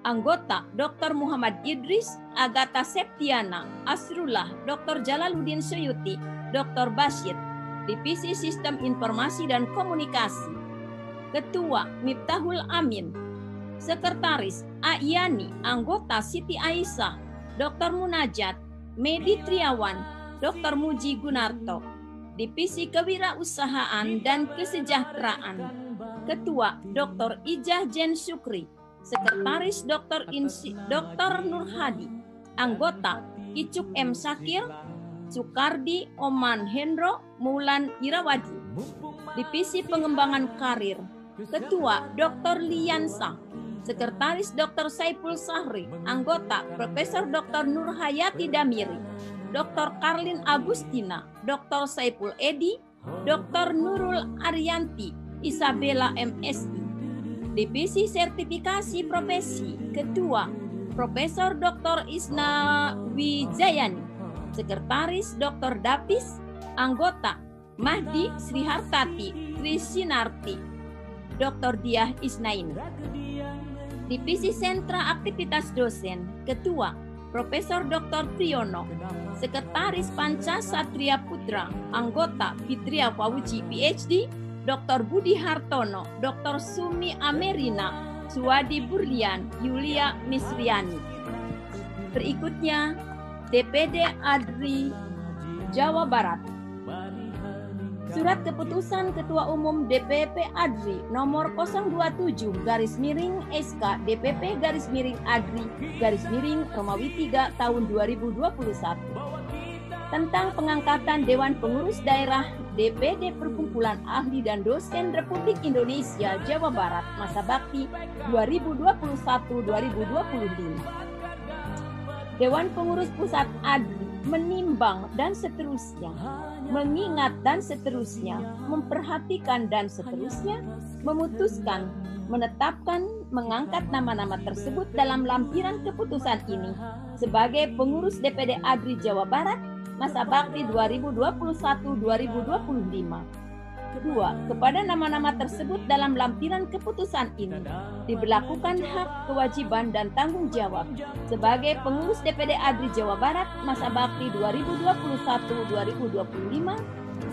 Anggota Dr. Muhammad Idris, Agatha Septiana, Asrullah, Dr. Jalaluddin Suyuti, Dr. Bashir. Divisi Sistem Informasi dan Komunikasi. Ketua Miftahul Amin. Sekretaris Ayani, anggota Siti Aisyah, Dr. Munajat, Medi Triawan, Dr. Muji Gunarto. Divisi Kewirausahaan dan Kesejahteraan. Ketua Dr. Ijah Jen Syukri. Sekretaris Dr. Nur Hadi. Anggota Icuk M. Sakir, Sukardi Oman Hendro, Mulan Irawadi. Divisi Pengembangan Karir. Ketua Dr. Liansa. Sekretaris Dr. Saiful Sahri. Anggota Profesor Dr. Nur Hayati Damiri, Dr. Karlin Agustina, Dr. Saiful Edi, Dr. Nurul Arianti, Isabella MSI. Divisi Sertifikasi Profesi. Ketua Profesor Dr. Isna Wijayani. Sekretaris Dr. Dapis. Anggota Mahdi Srihartati Trisinarti, Dr. Diah Isnaini. Divisi Sentra Aktivitas Dosen. Ketua Profesor Dr. Priyono. Sekretaris Panca Satria Putra. Anggota Fitria Fauji PhD, Dr. Budi Hartono, Dr. Sumi Amerina, Suwadi Burlian, Yulia Misriani. Berikutnya DPD ADRI Jawa Barat. Surat Keputusan Ketua Umum DPP ADRI nomor 027/SK DPP ADRI Romawi 3 tahun 2021 tentang pengangkatan Dewan Pengurus Daerah DPD Perkumpulan Ahli dan Dosen Republik Indonesia Jawa Barat masa bakti 2021-2025. Dewan Pengurus Pusat ADRI menimbang dan seterusnya, mengingat dan seterusnya, memperhatikan dan seterusnya, memutuskan, menetapkan, mengangkat nama-nama tersebut dalam lampiran keputusan ini sebagai pengurus DPD ADRI Jawa Barat masa bakti 2021-2025. Kedua, kepada nama-nama tersebut dalam lampiran keputusan ini diberlakukan hak, kewajiban, dan tanggung jawab sebagai pengurus DPD ADRI Jawa Barat masa bakti 2021-2025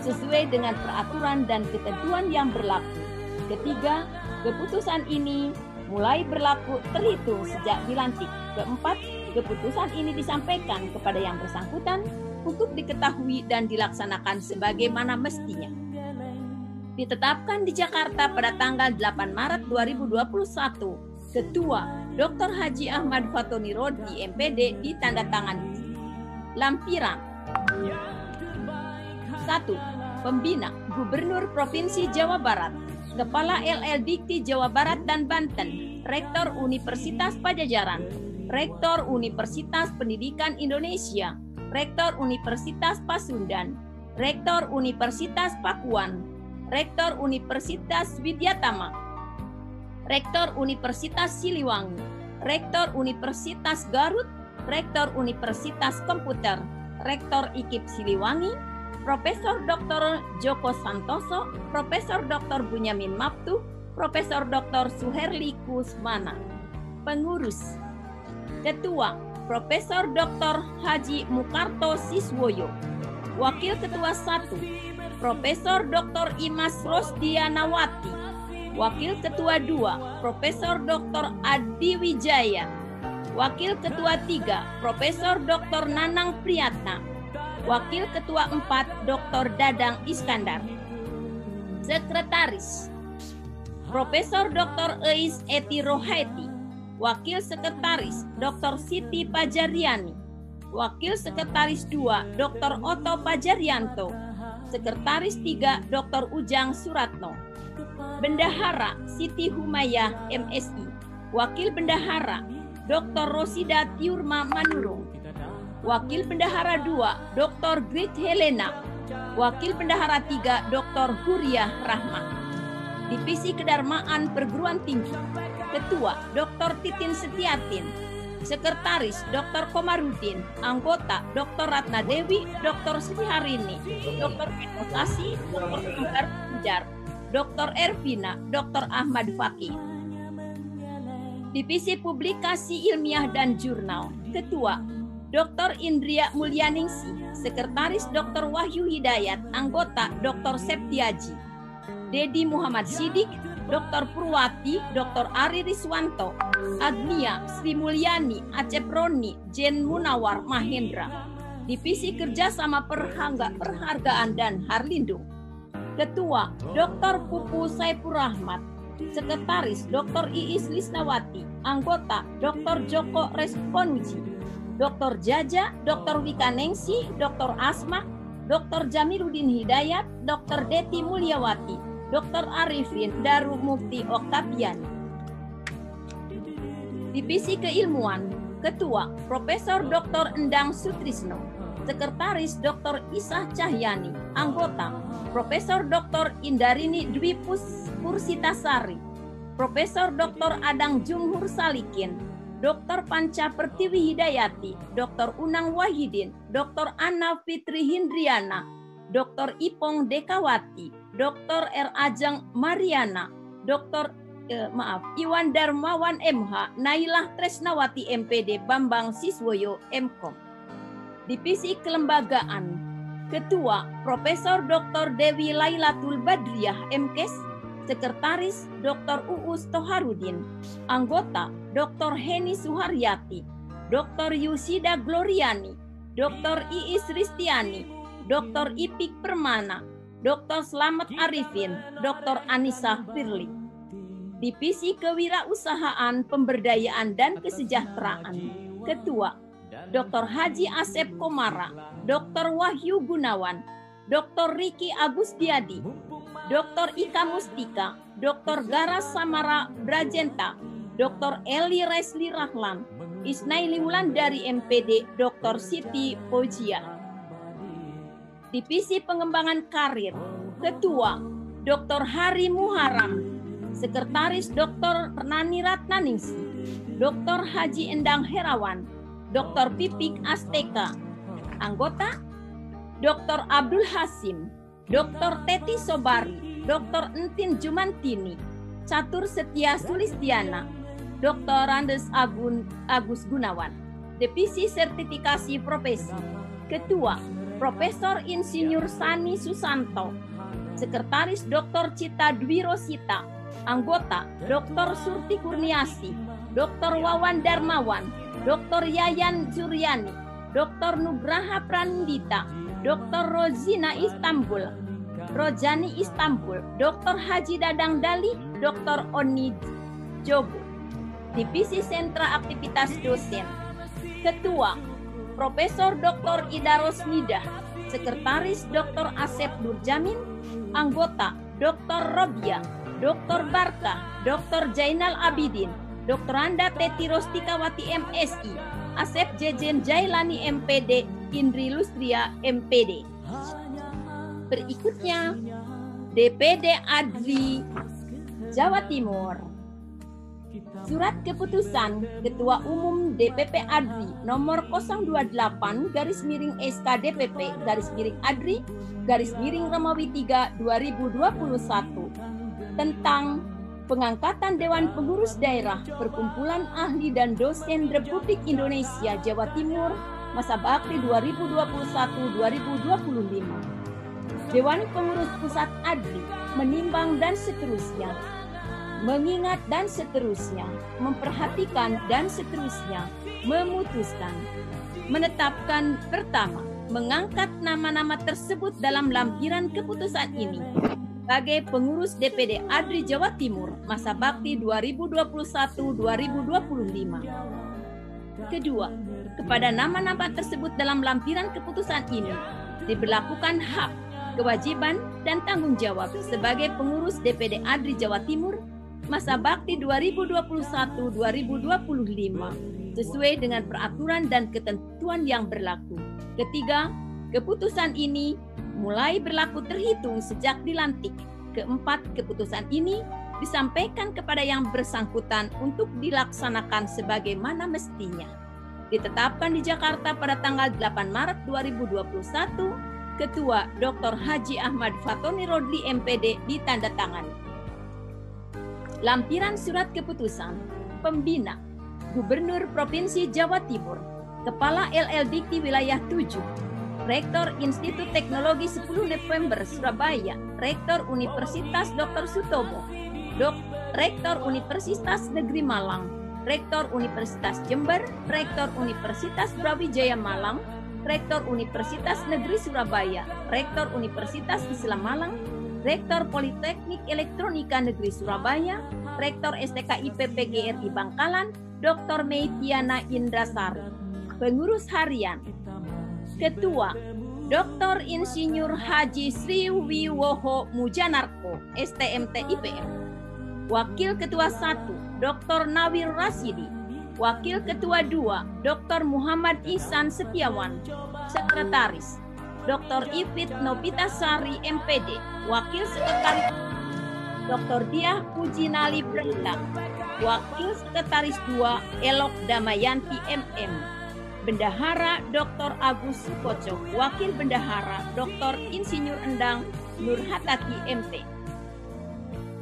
sesuai dengan peraturan dan ketentuan yang berlaku. Ketiga, keputusan ini mulai berlaku terhitung sejak dilantik. Keempat, keputusan ini disampaikan kepada yang bersangkutan untuk diketahui dan dilaksanakan sebagaimana mestinya. Ditetapkan di Jakarta pada tanggal 8 Maret 2021, Ketua Dr. Haji Ahmad Fatoni Rodi MPD ditandatangani. Lampiran 1. Pembina Gubernur Provinsi Jawa Barat, Kepala LL Dikti Jawa Barat dan Banten, Rektor Universitas Pajajaran, Rektor Universitas Pendidikan Indonesia, Rektor Universitas Pasundan, Rektor Universitas Pakuan, Rektor Universitas Widyatama, Rektor Universitas Siliwangi, Rektor Universitas Garut, Rektor Universitas Komputer, Rektor IKIP Siliwangi, Profesor Dr. Joko Santoso, Profesor Dr. Bunyamin Maptu, Profesor Dr. Suherli Kusmana. Pengurus. Ketua Profesor Dr. Haji Mukarto Siswoyo. Wakil Ketua 1 Profesor Dr. Imas Rosdianawati. Wakil Ketua 2 Profesor Dr. Adi Wijaya. Wakil Ketua 3 Profesor Dr. Nanang Priyatna. Wakil Ketua 4 Dr. Dadang Iskandar. Sekretaris Profesor Dr. Eis Eti Rohaiti. Wakil Sekretaris Dr. Siti Pajariani. Wakil Sekretaris 2 Dr. Otto Pajarianto. Sekretaris 3 Dr. Ujang Suratno. Bendahara Siti Humayah MSI. Wakil Bendahara Dr. Rosida Tiurma Manurung. Wakil Bendahara 2 Dr. Grit Helena. Wakil Bendahara 3 Dr. Huriah Rahma. Divisi Kedarmaan Perguruan Tinggi. Ketua Dr. Titin Setiatin. Sekretaris Dr. Komarudin. Anggota Dr. Ratna Dewi, Dr. Sriharini, Dr. Edukasi, Dr. Anggar Pujar, Dr. Ervina, Dr. Ahmad Fakih. Divisi Publikasi Ilmiah dan Jurnal, Ketua Dr. Indria Mulyaningsih, Sekretaris Dr. Wahyu Hidayat, Anggota Dr. Septiaji, Dedi Muhammad Sidik, Dr. Purwati, Dr. Ari Riswanto, Agnia, Sri Mulyani, Acep Roni, Jen Munawar Mahendra. Divisi Kerjasama Perhargaan dan Harlindung, Ketua Dr. Pupu Saipur Rahmat, Sekretaris Dr. Iis Lisnawati, Anggota Dr. Joko Responuji, Dr. Jaja, Dr. Wika Nengsi, Dr. Asma, Dr. Jamiluddin Hidayat, Dr. Deti Mulyawati, Dr. Arifin Daru Mukti Oktaviani. Divisi Keilmuan, Ketua Profesor Dr. Endang Sutrisno, Sekretaris Dr. Isah Cahyani, Anggota Profesor Dr. Indarini Dwi Pursitasari, Profesor Dr. Adang Jumhur Salikin, Dr. Panca Pertiwi Hidayati, Dr. Unang Wahidin, Dr. Anna Fitri Hindriana, Dr. Ipong Dekawati, Dr. R. Ajeng Mariana, Dr. Iwan Darmawan MH, Nailah Tresnawati MPD, Bambang Siswoyo MKom. Divisi Kelembagaan, Ketua Profesor Dr. Dewi Lailatul Badriah MKes, Sekretaris Dr. Uus Toharudin, Anggota Dr. Heni Suharyati, Dr. Yusida Gloriani, Dr. Iis Ristiani, Dr. Ipik Permana, Dr. Slamet Arifin, Dr. Anissa Firly. Divisi Kewirausahaan, Pemberdayaan dan Kesejahteraan, Ketua Dr. Haji Asep Komara, Dr. Wahyu Gunawan, Dr. Riki Agustiadi, Dr. Ika Mustika, Dr. Garas Samara Brajenta, Dr. Eli Resli Rahlan, Isnaili Wulandari MPD, Dr. Siti Pojia. Divisi Pengembangan Karir, Ketua Dr. Hari Muharam, Sekretaris Dr. Nani Ratnaningsih, Dr. Haji Endang Herawan, Dr. Pipik Asteka, Anggota Dr. Abdul Hasim, Dr. Teti Sobari, Dr. Entin Jumantini, Catur Setia Sulistiana, Dr. Randes Agus Gunawan. Divisi Sertifikasi Profesi, Ketua Profesor Insinyur Sani Susanto, Sekretaris Dr. Cita Dwi Rosita, Anggota Dr. Surti Kurniasi, Dr. Wawan Darmawan, Dr. Yayan Zuryani, Dr. Nugraha Pranindita, Dr. Rozina Istanbul, Rojani Istanbul, Dr. Haji Dadang Dali, Dr. Oni Jogo. Divisi Sentra Aktivitas Dosen, Ketua Profesor Dr. Ida Rosmidah, Sekretaris Dr. Asep Nurjamin, Anggota Dr. Robia, Dr. Barka, Dr. Jainal Abidin, Dr. Anda Teti Rostikawati MSI, Asep Jejen Jailani MPD, Indri Lustria MPD. Berikutnya DPD ADRI Jawa Timur. Surat Keputusan Ketua Umum DPP ADRI nomor 028-SKDPP-ADRI Romawi 3 2021 tentang pengangkatan Dewan Pengurus Daerah Perkumpulan Ahli dan Dosen Republik Indonesia Jawa Timur masa bakti 2021-2025. Dewan Pengurus Pusat ADRI menimbang dan seterusnya, mengingat dan seterusnya, memperhatikan dan seterusnya, memutuskan, menetapkan pertama, mengangkat nama-nama tersebut dalam lampiran keputusan ini sebagai pengurus DPD ADRI Jawa Timur masa bakti 2021-2025. Kedua, kepada nama-nama tersebut dalam lampiran keputusan ini diberlakukan hak, kewajiban, dan tanggung jawab sebagai pengurus DPD ADRI Jawa Timur masa bakti 2021-2025 sesuai dengan peraturan dan ketentuan yang berlaku. Ketiga, keputusan ini mulai berlaku terhitung sejak dilantik. Keempat, keputusan ini disampaikan kepada yang bersangkutan untuk dilaksanakan sebagaimana mestinya. Ditetapkan di Jakarta pada tanggal 8 Maret 2021, Ketua Dr. Haji Ahmad Fatoni Rodli MPD ditandatangani. Lampiran surat keputusan Pembina, Gubernur Provinsi Jawa Timur, Kepala LL Dikti Wilayah 7, Rektor Institut Teknologi 10 November Surabaya, Rektor Universitas Dr. Sutomo, Rektor Universitas Negeri Malang, Rektor Universitas Jember, Rektor Universitas Brawijaya Malang, Rektor Universitas Negeri Surabaya, Rektor Universitas Islam Malang, Rektor Politeknik Elektronika Negeri Surabaya, Rektor STKIP PGRI Bangkalan, Dr. Meitiana Indrasari. Pengurus Harian, Ketua Dr. Insinyur Haji Sri Wiwoho Mujanarko, STMT IPM. Wakil Ketua 1, Dr. Nawir Rasidi. Wakil Ketua 2, Dr. Muhammad Ihsan Setiawan. Sekretaris, Dr. Ipit Nopitasari MPD. Wakil Sekretaris, Dr. Diah Pujinali Brenda. Wakil Sekretaris 2, Elok Damayanti MM. Bendahara Dr. Agus Sukoco, Wakil Bendahara Dr. Insinyur Endang Nurhataki MT.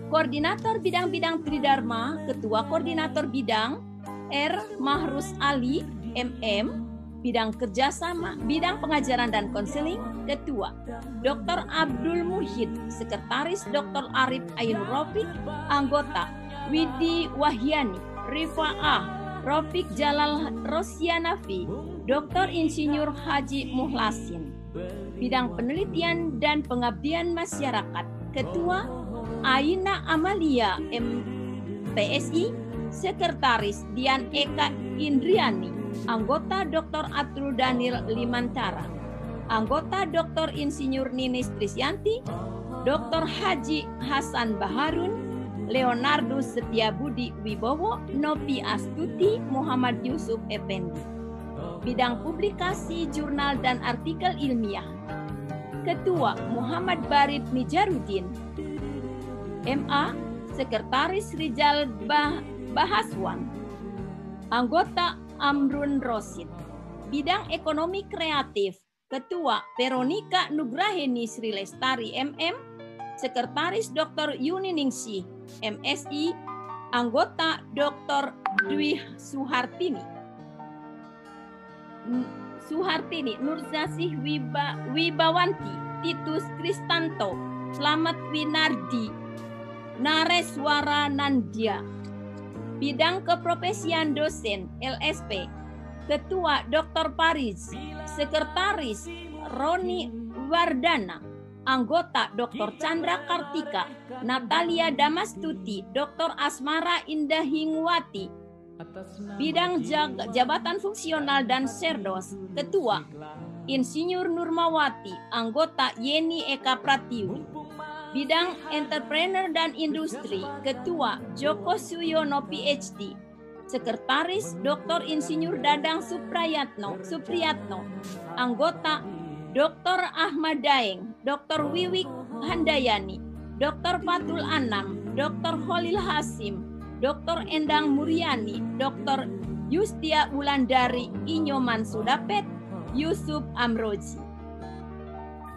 Koordinator Bidang-Bidang Tridharma, Ketua Koordinator Bidang R. Mahrus Ali MM, Bidang Kerjasama, Bidang Pengajaran dan Konseling, Ketua Dr. Abdul Muhid, Sekretaris Dr. Arif Ainur Rafiq, Anggota Widi Wahyani, Rifa'ah, Rofik Jalal Rosianafi, Dr. Insinyur Haji Muhlasin. Bidang Penelitian dan Pengabdian Masyarakat, Ketua Aina Amalia MPSI, Sekretaris Dian Eka Indriani, Anggota Dr. Atrul Daniel Limantara, Anggota Dr. Insinyur Ninis Trisyanti, Dr. Haji Hasan Baharun, Leonardo Setiabudi Wibowo, Nopi Astuti, Muhammad Yusuf Effendi. Bidang Publikasi, Jurnal dan Artikel Ilmiah, Ketua Muhammad Barid Nijaruddin, MA, Sekretaris Rizal Bahaswan, Anggota Amrun Rosid. Bidang Ekonomi Kreatif, Ketua Veronica Nugraheni Sri Lestari MM, Sekretaris Dr. Yuniningsih MSI, Anggota Dr. Dwi Suhartini, Nurzasih Wibawanti, Titus Kristanto, Slamet Winardi, Nareswara Nandia. Bidang Keprofesian Dosen LSP, Ketua Dr. Paris, Sekretaris Roni Wardana, Anggota Dr. Chandra Kartika, Natalia Damastuti, Dr. Asmara Indahingwati. Bidang Jabatan Fungsional dan Serdos, Ketua Insinyur Nurmawati, Anggota Yeni Eka Pratiwi. Bidang Entrepreneur dan Industri, Ketua Joko Suyono PhD, Sekretaris Dr. Insinyur Dadang Supriyatno, Anggota Dr. Ahmad Daeng, Dr. Wiwik Handayani, Dr. Fatul Anam, Dr. Holil Hasim, Dr. Endang Muryani, Dr. Yustia Wulandari Inyoman Sudapet, Yusuf Amrozi.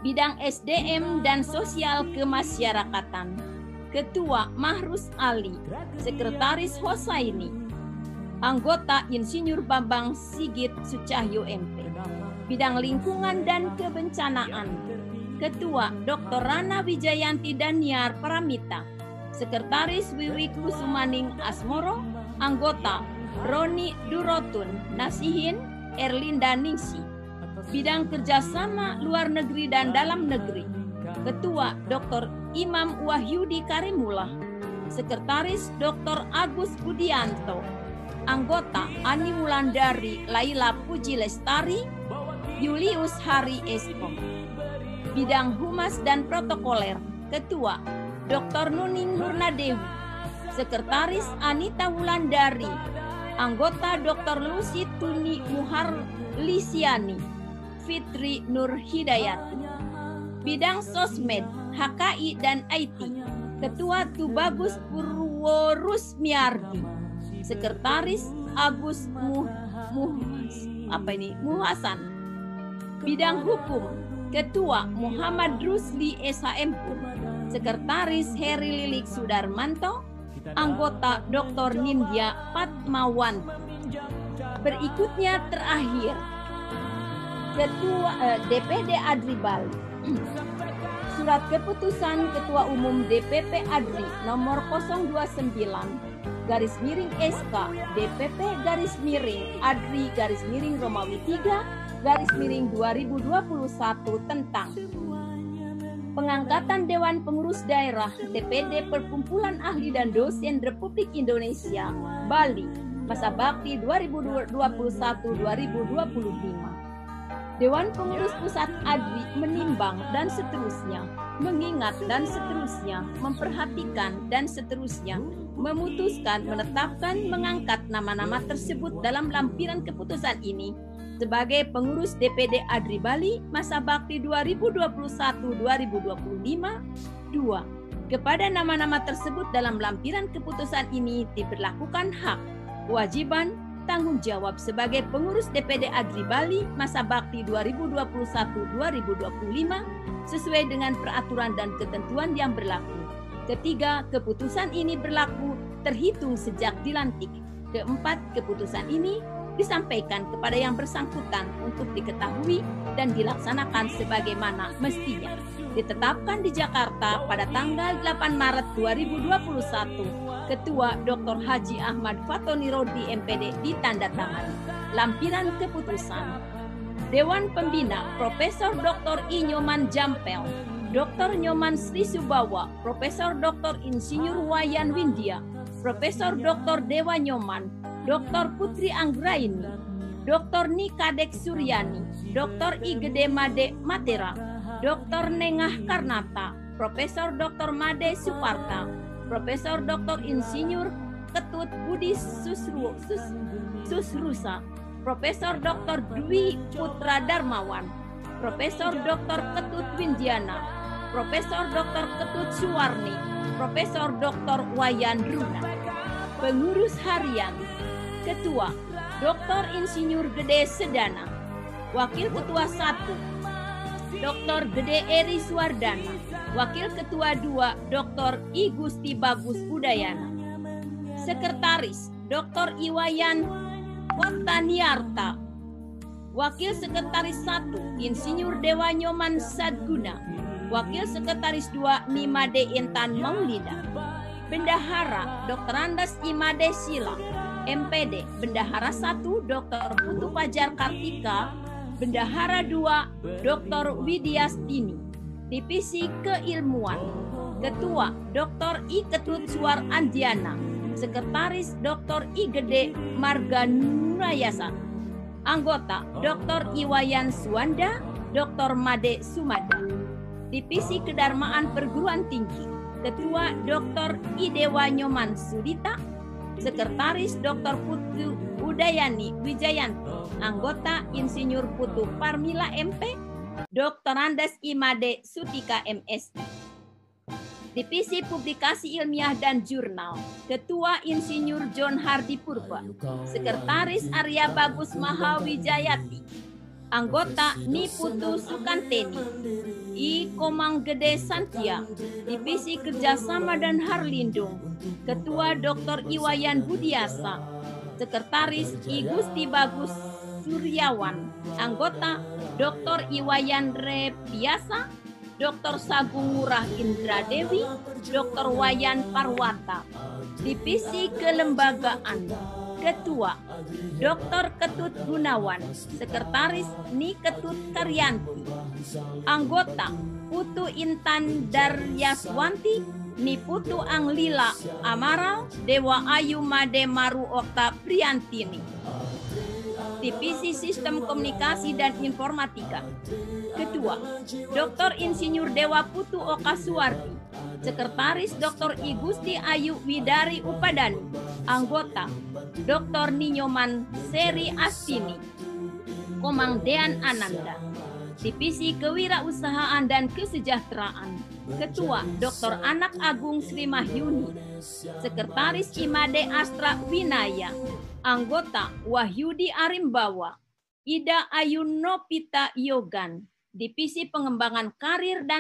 Bidang SDM dan Sosial Kemasyarakatan, Ketua Mahrus Ali, Sekretaris Hosaini, Anggota Insinyur Bambang Sigit Sucahyo MP. Bidang Lingkungan dan Kebencanaan, Ketua Dr. Rana Wijayanti Daniar Paramita, Sekretaris Wiwi Kusumaning Asmoro, Anggota Roni Durotun Nasihin Erlinda Ningsi. Bidang Kerjasama Luar Negeri dan Dalam Negeri, Ketua Dr. Imam Wahyudi Karimullah, Sekretaris Dr. Agus Budianto, Anggota Ani Wulandari Laila Puji Lestari, Julius Hari Eskom. Bidang Humas dan Protokoler, Ketua Dr. Nuning Nurnadewi, Sekretaris Anita Wulandari, Anggota Dr. Lucy Tuni Muharlisiani, Fitri Nur Hidayati. Bidang Sosmed, HKI dan IT, Ketua Tubagus Purworusmiardi, Sekretaris Agus Muhasan. Bidang Hukum, Ketua Muhammad Rusli SHMPU, Sekretaris Heri Lilik Sudarmanto, anggota Dr. Nindya Padmawanti. Berikutnya terakhir, Ketua DPD Adri Bali. Surat keputusan Ketua Umum DPP Adri nomor 029/SK DPP Adri Romawi 3/2021 tentang pengangkatan Dewan Pengurus Daerah DPD Perkumpulan Ahli dan Dosen Republik Indonesia Bali masa bakti 2021-2025. Dewan Pengurus Pusat ADRI menimbang dan seterusnya, mengingat dan seterusnya, memperhatikan dan seterusnya, memutuskan, menetapkan, mengangkat nama-nama tersebut dalam lampiran keputusan ini sebagai pengurus DPD ADRI Bali masa bakti 2021-2025. 2. Kepada nama-nama tersebut dalam lampiran keputusan ini diberlakukan hak, kewajiban, tanggung jawab sebagai pengurus DPD ADRI Bali masa bakti 2021-2025 sesuai dengan peraturan dan ketentuan yang berlaku. Ketiga, keputusan ini berlaku terhitung sejak dilantik. Keempat, keputusan ini disampaikan kepada yang bersangkutan untuk diketahui dan dilaksanakan sebagaimana mestinya. Ditetapkan di Jakarta pada tanggal 8 Maret 2021. Ketua Dr. Haji Ahmad Fatoni Rodi MPD ditandatangani. Lampiran keputusan Dewan Pembina Profesor Dr. I Nyoman Jampel, Dr. Nyoman Sri Subawa, Profesor Dr. Insinyur Wayan Windia, Profesor Dr. Dewa Nyoman, Dr. Putri Anggraini, Dr. Nikadek Suryani, Dr. I Gede Made Matera, Dr. Nengah Karnata, Profesor Dr. Made Suparta, Profesor Dr. Insinyur Ketut Budi Susrusa, Profesor Dr. Dwi Putra Darmawan, Profesor Dr. Ketut Windiana, Profesor Dr. Ketut Suwarni, Profesor Dr. Wayan Runa. Pengurus harian Ketua Dr. Insinyur Gede Sedana, Wakil Ketua 1 Dr. Gede Eri Suwardana, Wakil Ketua 2 Dr. I Gusti Bagus Udayana, Sekretaris Dr. Iwayan Kontaniarta, Wakil Sekretaris 1 Insinyur Dewa Nyoman Sadguna, Wakil Sekretaris 2 Nimade Intan Maulida, Bendahara Dr. Andas Imade Sila, MPD Bendahara 1 Dr. Putu Pajar Kartika, Bendahara 2 Dr. Widyastini, Divisi Keilmuan. Ketua Dr. I Ketut Suwar Andiana, Sekretaris Dr. I Gede Marganurayasa, Anggota Dr. Iwayan Suwanda, Dr. Made Sumada. Divisi Kedarmaan Perguruan Tinggi. Ketua Dr. I Dewa Nyoman Sudita, Sekretaris Dr. Putu Udayani Wijayanti, Anggota Insinyur Putu Parmila MP, Dr. Andas Imade Sutika MSI. Divisi Publikasi Ilmiah dan Jurnal. Ketua Insinyur John Hardi Purba, Sekretaris Arya Bagus Mahawijayati, Anggota Ni Putu Sukanteni, I Komang Gede Santia, Divisi Kerjasama dan Harlindung. Ketua Dr. Iwayan Budiasa, Sekretaris I Gusti Bagus Suryawan, Anggota Dr. Iwayan Repiasa, Dr. Sagung Murah Indra Dewi, Dr. Wayan Parwata. Divisi Kelembagaan. Ketua Dr. Ketut Gunawan, Sekretaris Ni Ketut Karyanti, Anggota Putu Intan Daryaswanti, Ni Putu Anglila Amaral, Dewa Ayu Made Maru Okta Priantini. Divisi Sistem Komunikasi dan Informatika. Ketua Dr. Insinyur Dewa Putu Oka Suwardi, Sekretaris Dr. I Gusti Ayu Widari Upadani, Anggota Dr. Ninyoman Seri Astini, Komang Dean Ananda. Divisi Kewirausahaan dan Kesejahteraan. Ketua Dr. Anak Agung Sri Mahyuni, Sekretaris Imade Astra Winaya, Anggota Wahyudi Arimbawa, Ida Ayunopita Yogan. Divisi Pengembangan Karir dan